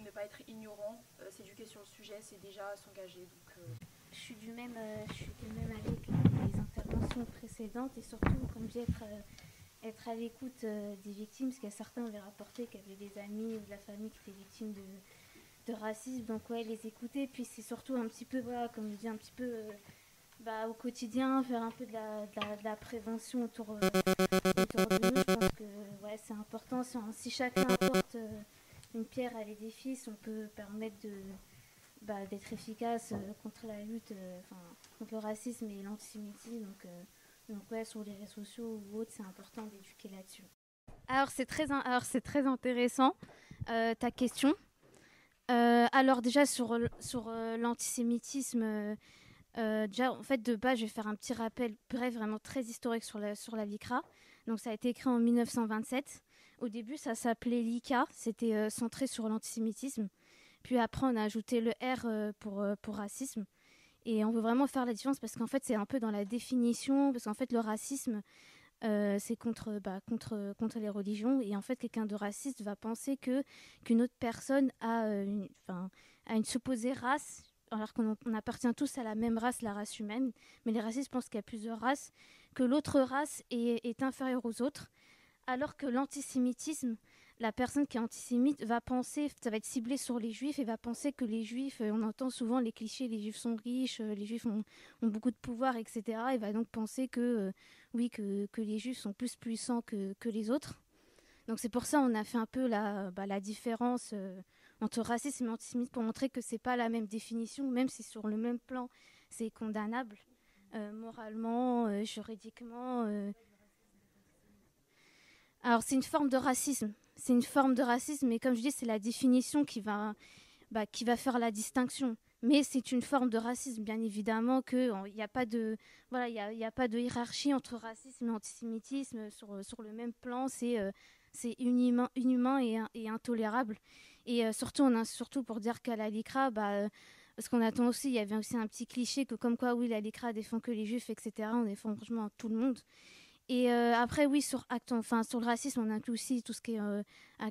ne pas être ignorant, s'éduquer sur le sujet, c'est déjà s'engager. Donc, Je suis du même avec les interventions précédentes et surtout, comme j'ai être à l'écoute des victimes, parce qu'il y a certains avaient rapporté qu'il y avait des amis ou de la famille qui étaient victimes de racisme. Donc ouais, les écouter. Puis c'est surtout un petit peu, voilà, comme je dis, un petit peu au quotidien, faire un peu de la prévention autour de nous. Je pense que ouais, c'est important. Si chacun apporte une pierre à l'édifice, on peut permettre d'être efficace contre la lutte, contre le racisme et l'antisémitisme. Donc ouais, sur les réseaux sociaux ou autres, c'est important d'éduquer là-dessus. Alors c'est très intéressant ta question. Alors déjà sur l'antisémitisme, déjà en fait de base je vais faire un petit rappel bref, vraiment très historique sur la LICRA. Donc ça a été créé en 1927. Au début, ça s'appelait LICA, c'était centré sur l'antisémitisme. Puis après, on a ajouté le R pour racisme. Et on veut vraiment faire la différence parce qu'en fait, c'est un peu dans la définition, parce qu'en fait, le racisme, c'est contre les religions. Et en fait, quelqu'un de raciste va penser qu'une autre personne a une supposée race, alors qu'on appartient tous à la même race, la race humaine. Mais les racistes pensent qu'il y a plusieurs races, que l'autre race est inférieure aux autres. Alors que l'antisémitisme, la personne qui est antisémite va penser, ça va être ciblé sur les juifs et va penser que les juifs, on entend souvent les clichés, les juifs sont riches, les juifs ont beaucoup de pouvoir, etc. Et va donc penser que les juifs sont plus puissants que les autres. Donc c'est pour ça qu'on a fait un peu la différence entre racisme et antisémitisme pour montrer que c'est pas la même définition, même si sur le même plan c'est condamnable, moralement, juridiquement. Alors c'est une forme de racisme. C'est une forme de racisme, mais comme je dis, c'est la définition qui va faire la distinction. Mais c'est une forme de racisme, bien évidemment, qu'il n'y a pas de hiérarchie entre racisme et antisémitisme sur le même plan. C'est inhumain et intolérable. Et surtout pour dire qu'à la LICRA, parce qu'on attend aussi, il y avait aussi un petit cliché que comme quoi, oui, la LICRA défend que les juifs, etc. On défend franchement tout le monde. Et après, oui, sur le racisme, on inclut aussi tout ce qui est,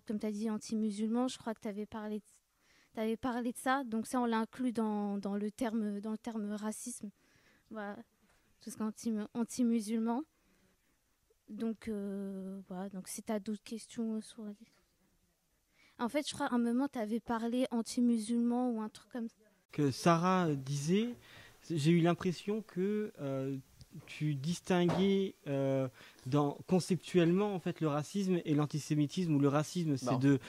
comme tu as dit, anti-musulman. Je crois que tu avais parlé de ça. Donc ça, on l'inclut dans le terme racisme. Voilà, tout ce qui est anti-musulman. Donc, voilà. Donc si tu as d'autres questions sur la... En fait, je crois, à un moment, tu avais parlé anti-musulman ou un truc comme ça. Que Sarah disait, j'ai eu l'impression que... tu distinguais conceptuellement en fait le racisme et l'antisémitisme, ou le racisme c'est de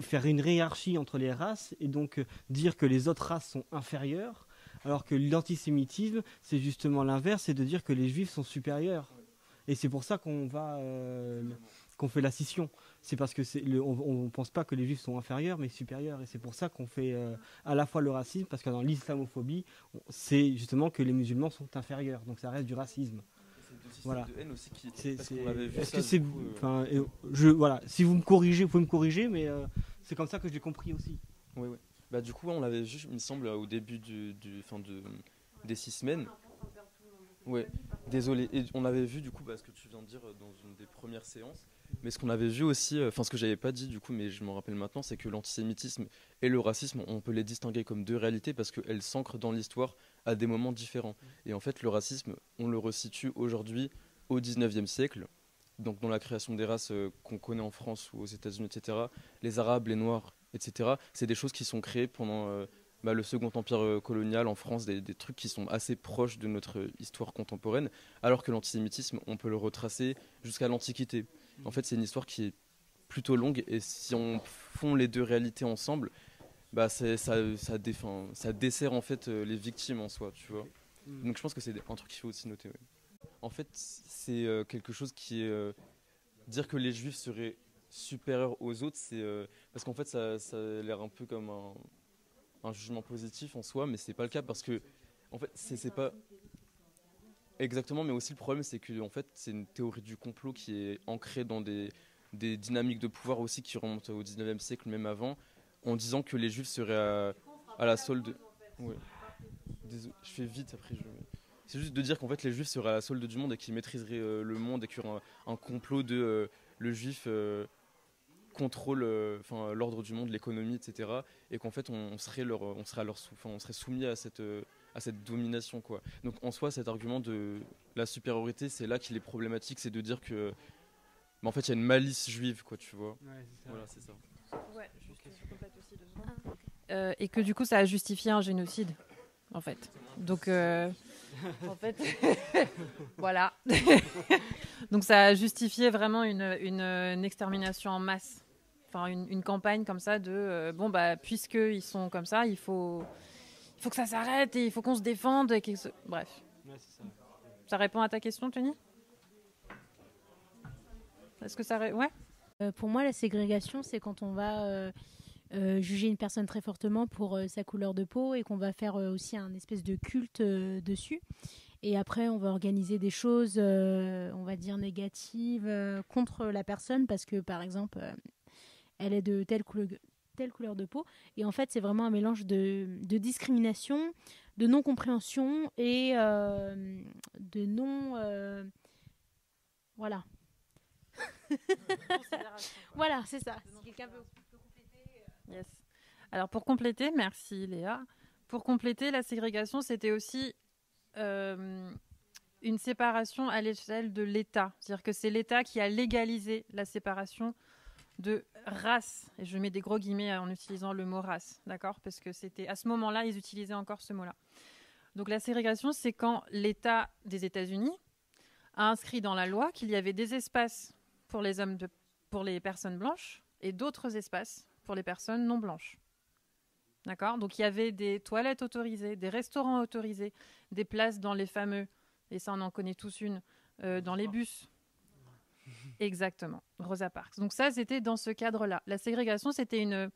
faire une hiérarchie entre les races et donc dire que les autres races sont inférieures, alors que l'antisémitisme c'est justement l'inverse, c'est de dire que les juifs sont supérieurs. Et c'est pour ça qu'on fait la scission. C'est parce que on ne pense pas que les juifs sont inférieurs, mais supérieurs. Et c'est pour ça qu'on fait à la fois le racisme, parce que dans l'islamophobie, c'est justement que les musulmans sont inférieurs. Donc ça reste du racisme. Voilà. De haine aussi qui. Parce qu'on avait vu Est-ce ça, que c'est. du coup, Voilà. Si vous me corrigez, vous pouvez me corriger, mais c'est comme ça que je l'ai compris aussi. Oui, oui. Bah, du coup, on l'avait vu, il me semble, au début des 6 semaines. Ouais, désolé. Et on avait vu du coup ce que tu viens de dire dans une des premières séances. Mais ce qu'on avait vu aussi, ce que j'avais pas dit du coup, mais je m'en rappelle maintenant, c'est que l'antisémitisme et le racisme, on peut les distinguer comme deux réalités parce qu'elles s'ancrent dans l'histoire à des moments différents. Et en fait, le racisme, on le resitue aujourd'hui au 19e siècle, donc dans la création des races qu'on connaît en France ou aux États-Unis, etc. Les Arabes, les Noirs, etc. C'est des choses qui sont créées pendant le Second Empire colonial en France, des trucs qui sont assez proches de notre histoire contemporaine, alors que l'antisémitisme, on peut le retracer jusqu'à l'Antiquité. En fait, c'est une histoire qui est plutôt longue, et si on fond les deux réalités ensemble, ça dessert en fait les victimes en soi, tu vois. Donc je pense que c'est un truc qu'il faut aussi noter. Ouais. En fait, c'est quelque chose qui est dire que les Juifs seraient supérieurs aux autres, c'est parce qu'en fait ça a l'air un peu comme un jugement positif en soi, mais c'est pas le cas parce que en fait c'est pas exactement, mais aussi le problème c'est que en fait c'est une théorie du complot qui est ancrée dans des dynamiques de pouvoir aussi qui remontent au 19e siècle, même avant, en disant que les Juifs seraient à la solde. Ouais. Désolé, je fais vite après. C'est juste de dire qu'en fait les Juifs seraient à la solde du monde et qu'ils maîtriseraient le monde, et qu'il y aurait un complot de le Juif contrôle l'ordre du monde, l'économie, etc. Et qu'en fait on serait soumis à cette domination, quoi. Donc en soi, cet argument de la supériorité, c'est là qu'il est problématique, c'est de dire que en fait il y a une malice juive, quoi, tu vois. Ouais, c'est ça. Voilà, c'est ça. Ouais, je complète aussi 2 secondes. Et que du coup ça a justifié un génocide, en fait. Donc en fait voilà. Donc ça a justifié vraiment une extermination en masse. Enfin, une campagne comme ça de puisqu'ils sont comme ça, il faut que ça s'arrête et il faut qu'on se défende. Bref. Ouais, c'est ça. Ça répond à ta question, Tony ? Est-ce que ça... Ouais. Pour moi, la ségrégation, c'est quand on va juger une personne très fortement pour sa couleur de peau et qu'on va faire aussi un espèce de culte dessus. Et après, on va organiser des choses, on va dire, négatives contre la personne parce que, par exemple, elle est de telle couleur de peau. Et en fait, c'est vraiment un mélange de discrimination, de non-compréhension et de non... voilà. Voilà, c'est ça. Si quelqu'un peut compléter. Yes. Alors, pour compléter, merci Léa. Pour compléter, la ségrégation, c'était aussi une séparation à l'échelle de l'État. C'est-à-dire que c'est l'État qui a légalisé la séparation de race, et je mets des gros guillemets en utilisant le mot race, d'accord ? Parce que c'était à ce moment-là, ils utilisaient encore ce mot-là. Donc la ségrégation, c'est quand l'État des États-Unis a inscrit dans la loi qu'il y avait des espaces pour les personnes blanches et d'autres espaces pour les personnes non blanches. D'accord ? Donc il y avait des toilettes autorisées, des restaurants autorisés, des places dans les fameux, et ça on en connaît tous une, dans les bus. Exactement, Rosa Parks. Donc ça, c'était dans ce cadre-là. La ségrégation, c'était une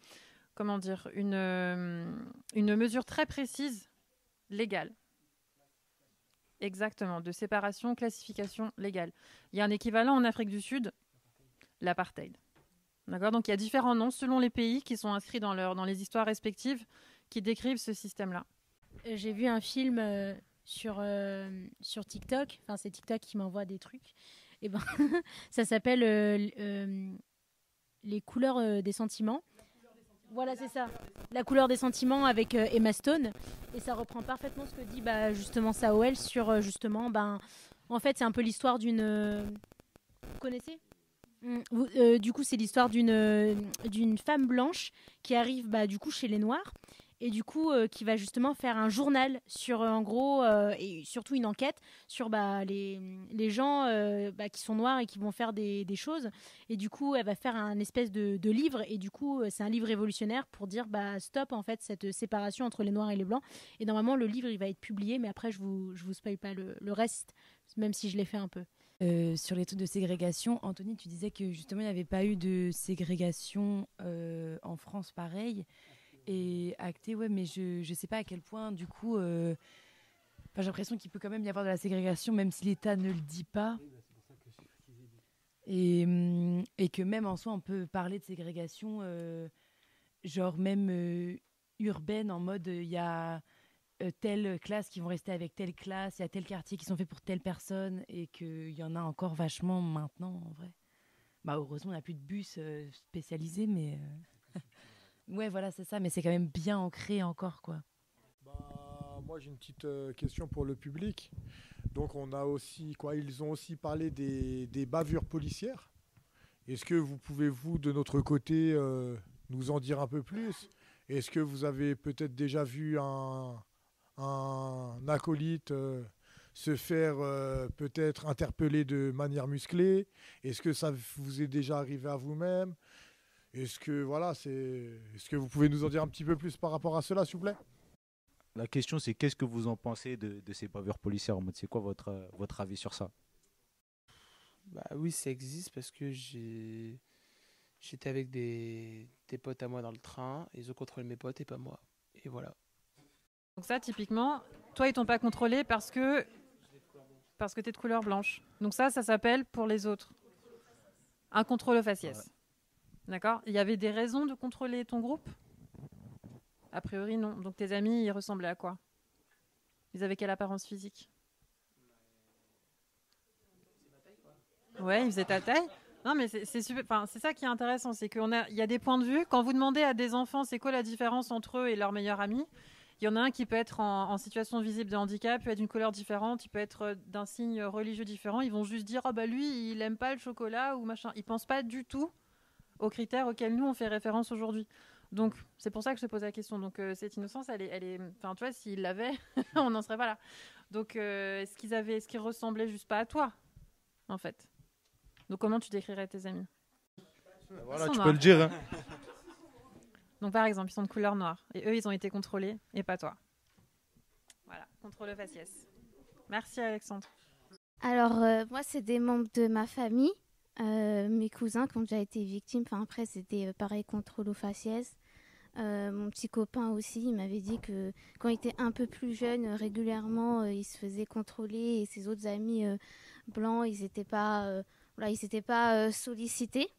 mesure très précise, légale. Exactement, de séparation, classification légale. Il y a un équivalent en Afrique du Sud, l'apartheid. D'accord ? Donc il y a différents noms selon les pays qui sont inscrits dans les histoires respectives qui décrivent ce système-là. J'ai vu un film sur TikTok, enfin c'est TikTok qui m'envoie des trucs. Et ben, ça s'appelle Les couleurs des sentiments. Voilà, c'est ça. La couleur des sentiments avec Emma Stone. Et ça reprend parfaitement ce que dit justement Samuel sur justement, en fait, c'est un peu l'histoire d'une... Vous connaissez ? Du coup, c'est l'histoire d'une femme blanche qui arrive du coup chez les Noirs et du coup qui va justement faire un journal sur en gros et surtout une enquête sur les gens qui sont noirs et qui vont faire des choses, et du coup elle va faire un espèce de livre, et du coup c'est un livre révolutionnaire pour dire stop en fait cette séparation entre les noirs et les blancs, et normalement le livre il va être publié, mais après je vous spoil pas le reste, même si je l'ai fait un peu. Sur les trucs de ségrégation, Anthony, tu disais que justement il n'y avait pas eu de ségrégation en France pareil et acté, ouais, mais je sais pas à quel point du coup j'ai l'impression qu'il peut quand même y avoir de la ségrégation même si l'État ne le dit pas, et que même en soi on peut parler de ségrégation genre même urbaine, en mode il y a telle classe qui vont rester avec telle classe, il y a tel quartier qui sont faits pour telle personne, et qu'il y en a encore vachement maintenant, en vrai. Heureusement, on n'a plus de bus spécialisés, mais... ouais, voilà, c'est ça, mais c'est quand même bien ancré encore, quoi. Moi, j'ai une petite question pour le public. Donc, ils ont aussi parlé des bavures policières. Est-ce que vous pouvez, vous, de notre côté, nous en dire un peu plus ? Est-ce que vous avez peut-être déjà vu un acolyte se faire peut-être interpeller de manière musclée? Est-ce que ça vous est déjà arrivé à vous-même? Est-ce que vous pouvez nous en dire un petit peu plus par rapport à cela, s'il vous plaît? La question, c'est qu'est-ce que vous en pensez de ces bavures policières en mode, c'est quoi votre avis sur ça? Oui, ça existe parce que j'étais avec des potes à moi dans le train, et ils ont contrôlé mes potes et pas moi. Et voilà. Donc ça, typiquement, toi, ils t'ont pas contrôlé parce que t'es de couleur blanche. Donc ça s'appelle, pour les autres, un contrôle au faciès. Ouais. D'accord? Il y avait des raisons de contrôler ton groupe? A priori, non. Donc tes amis, ils ressemblaient à quoi? Ils avaient quelle apparence physique? Ouais, ils faisaient ta taille. Non, mais c'est super. Enfin, c'est ça qui est intéressant, c'est qu'il y a des points de vue. Quand vous demandez à des enfants c'est quoi la différence entre eux et leur meilleur ami, il y en a un qui peut être en situation visible de handicap, peut être d'une couleur différente, il peut être d'un signe religieux différent. Ils vont juste dire lui, il aime pas le chocolat ou machin. Ils pensent pas du tout aux critères auxquels nous on fait référence aujourd'hui. Donc c'est pour ça que je te pose la question. Donc cette innocence, elle est. Enfin, tu vois, s'ils l'avaient, on n'en serait pas là. Donc est-ce qu'ils ressemblaient juste pas à toi, en fait? Donc comment tu décrirais tes amis? Voilà, tu peux le dire. Hein. Donc par exemple, ils sont de couleur noire et eux, ils ont été contrôlés et pas toi. Voilà, contrôle au faciès. Merci Alexandre. Alors moi, c'est des membres de ma famille, mes cousins qui ont déjà été victimes. Enfin après, c'était pareil, contrôle au faciès. Mon petit copain aussi, il m'avait dit que quand il était un peu plus jeune, régulièrement, il se faisait contrôler, et ses autres amis blancs, ils n'étaient pas sollicités.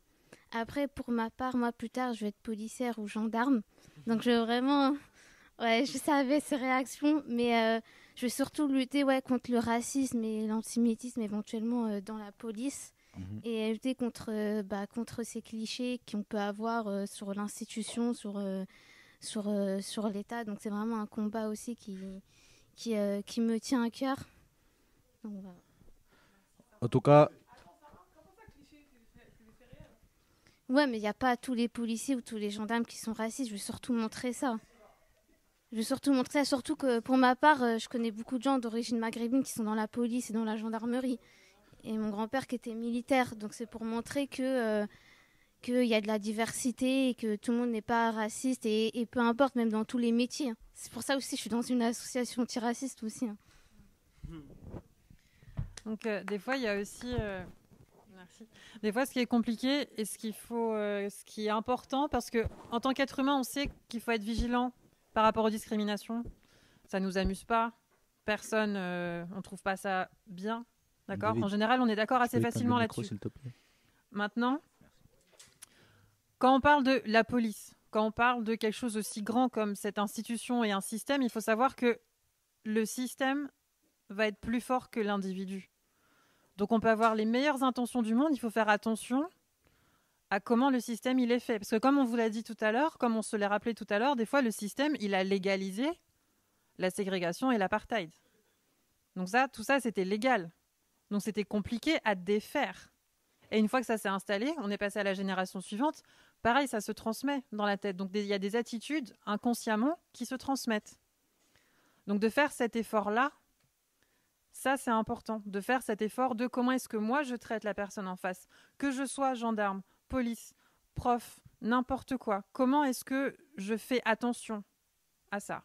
Après, pour ma part, moi, plus tard, je vais être policière ou gendarme. Donc, je savais ces réactions, mais je vais surtout lutter contre le racisme et l'antisémitisme éventuellement dans la police, et lutter contre ces clichés qu'on peut avoir sur l'institution, sur l'État. Donc, c'est vraiment un combat aussi qui me tient à cœur. Donc, voilà. En tout cas... Ouais, mais il n'y a pas tous les policiers ou tous les gendarmes qui sont racistes. Je veux surtout montrer ça. Surtout que pour ma part, je connais beaucoup de gens d'origine maghrébine qui sont dans la police et dans la gendarmerie. Et mon grand-père qui était militaire. Donc c'est pour montrer qu'il y a de la diversité et que tout le monde n'est pas raciste. Et peu importe, même dans tous les métiers. C'est pour ça aussi que je suis dans une association antiraciste aussi. Donc des fois, il y a aussi... Merci. Des fois, ce qui est compliqué et ce qui est important, parce que en tant qu'être humain, on sait qu'il faut être vigilant par rapport aux discriminations. Ça nous amuse pas. Personne, on trouve pas ça bien, d'accord? En général, on est d'accord assez facilement là-dessus. Maintenant, quand on parle de la police, quand on parle de quelque chose aussi grand comme cette institution et un système, il faut savoir que le système va être plus fort que l'individu. Donc on peut avoir les meilleures intentions du monde, il faut faire attention à comment le système il est fait. Parce que comme on vous l'a dit tout à l'heure, comme on se l'a rappelé tout à l'heure, des fois le système il a légalisé la ségrégation et l'apartheid. Donc tout ça c'était légal. Donc c'était compliqué à défaire. Et une fois que ça s'est installé, on est passé à la génération suivante. pareil, ça se transmet dans la tête. Donc il y a des attitudes inconsciemment qui se transmettent. Donc de faire cet effort-là, ça c'est important, de faire cet effort de comment est-ce que moi je traite la personne en face, que je sois gendarme, police, prof, n'importe quoi. Comment est-ce que je fais attention à ça?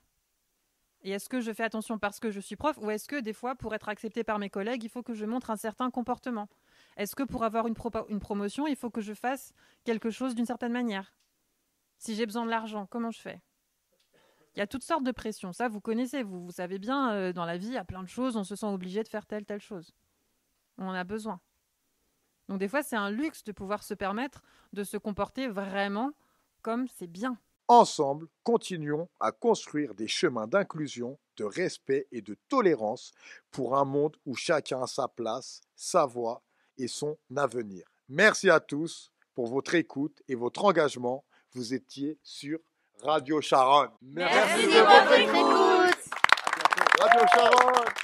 Et est-ce que je fais attention parce que je suis prof, ou est-ce que des fois, pour être accepté par mes collègues, il faut que je montre un certain comportement? Est-ce que pour avoir une promotion, il faut que je fasse quelque chose d'une certaine manière? Si j'ai besoin de l'argent, comment je fais? Il y a toutes sortes de pressions. Ça, vous connaissez, vous savez bien, dans la vie, il y a plein de choses, on se sent obligé de faire telle chose. On en a besoin. Donc des fois, c'est un luxe de pouvoir se permettre de se comporter vraiment comme c'est bien. Ensemble, continuons à construire des chemins d'inclusion, de respect et de tolérance pour un monde où chacun a sa place, sa voix et son avenir. Merci à tous pour votre écoute et votre engagement. Vous étiez sur Radio Charonne. Merci de votre écoute. Radio Charonne.